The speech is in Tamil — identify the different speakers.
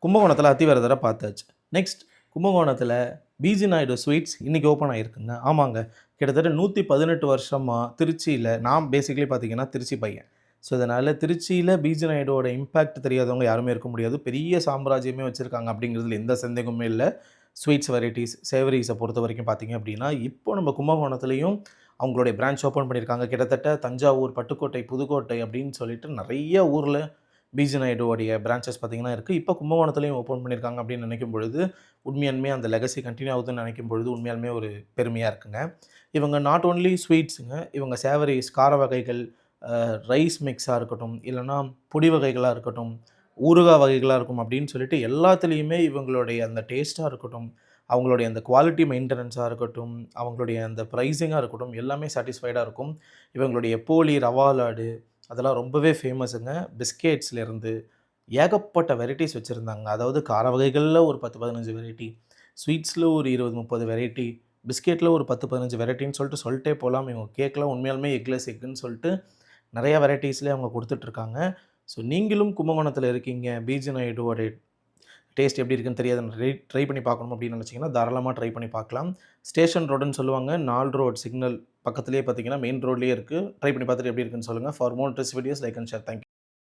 Speaker 1: கும்பகோணத்தில அத்திவரதர பார்த்தாச்சு. நெக்ஸ்ட் கும்பகோணத்தில பிஜி நாயுடு ஸ்வீட்ஸ் இன்னைக்கு ஓப்பன் ஆகியிருக்குங்க. ஆமாங்க. கிட்டத்தட்ட 118 வருஷமா திருச்சியில நான் பேசிக்கலி பார்த்தீங்கன்னா திருச்சி பையன். ஸோ, இதனால திருச்சியில பிஜி நாயுடுவோட இம்பாக்ட் தெரியாதவங்க யாருமே இருக்க முடியாது. பெரிய சாம்ராஜ்யமே வச்சிருக்காங்க அப்படிங்கிறதுல எந்த சந்தேகமுமே இல்ல. ஸ்வீட்ஸ் வெரைட்டீஸ், சேவரீஸை பொறுத்தவரைக்கும் பார்த்தீங்க அப்படின்னா, இப்போ நம்ம கும்பகோணத்திலயும் அவங்களுடைய பிரான்ச் ஓப்பன் பண்ணியிருக்காங்க. கிட்டத்தட்ட தஞ்சாவூர், பட்டுக்கோட்டை, புதுக்கோட்டை அப்படின்னு சொல்லிட்டு நெறைய ஊர்ல பிஜி நாயுடுவோடைய பிரான்ச்சஸ் பார்த்தீங்கன்னா இருக்கு. இப்போ கும்பகோணத்திலயும் ஓப்பன் பண்ணியிருக்காங்க அப்படின்னு நினைக்கும் பொழுது, உண்மையாலுமே அந்த லெகசி கன்டின்யூ ஆகுதுன்னு நினைக்கும் பொழுது, உண்மையாலுமே ஒரு பெருமையா இருக்குங்க. இவங்க நாட் ஒன்லி ஸ்வீட்ஸுங்க, இவங்க சேவரீஸ், கார வகைகள், ரைஸ் மிக்ஸா இருக்கட்டும், இல்லன்னா பொடி வகைகளா இருக்கட்டும், ஊறுகாய் வகைகளா இருக்கும் அப்படின்னு சொல்லிட்டு எல்லாத்துலயுமே இவங்களுடைய அந்த டேஸ்ட்டா இருக்கட்டும், அவங்களுடைய அந்த குவாலிட்டி மெயின்டனன்ஸா இருக்கட்டும், அவங்களுடைய அந்த பிரைசிங்கா இருக்கட்டும், எல்லாமே சாட்டிஸ்ஃபைடா இருக்கும். இவங்களுடைய போளி, ரவா லாடு அதெல்லாம் ரொம்பவே ஃபேமஸுங்க. பிஸ்கெட்ஸ்லேருந்து ஏகப்பட்ட வெரைட்டீஸ் வச்சிருந்தாங்க. அதாவது கார வகைகள்ல ஒரு 10, 15 வெரைட்டி, ஸ்வீட்ஸ்ல ஒரு 20, 30 வெரைட்டி, பிஸ்கெட்ல ஒரு 10, 15 வெரைட்டின்னு சொல்லிட்டே போலாம். இவங்க கேக்லாம் உண்மையாலுமே எக்லெஸ் எக்குன்னு சொல்லிட்டு நெறைய வெரைட்டீஸ்லயே அவங்க குடுத்துட்ருக்காங்க. ஸோ, நீங்களும் கும்பகோணத்தில இருக்கீங்க, பிஜி நாயுடுவோட டேஸ்ட் எப்படி இருக்குன்னு தெரியாது. ட்ரை பண்ணி பார்க்கணும் அப்படின்னு நினச்சிங்கன்னா, தாராளமா ட்ரை பண்ணி பார்க்கலாம். ஸ்டேஷன் ரோடுன்னு சொல்லுவாங்க. 4 ரோட் சிக்னல் பக்கத்திலேயே பார்த்தீங்கன்னா, மெயின் ரோட்லயே இருக்கு. ட்ரை பண்ணி பார்த்துட்டு எப்படி இருக்குன்னு சொல்லுங்க. For more interest videos like and share. Thank you.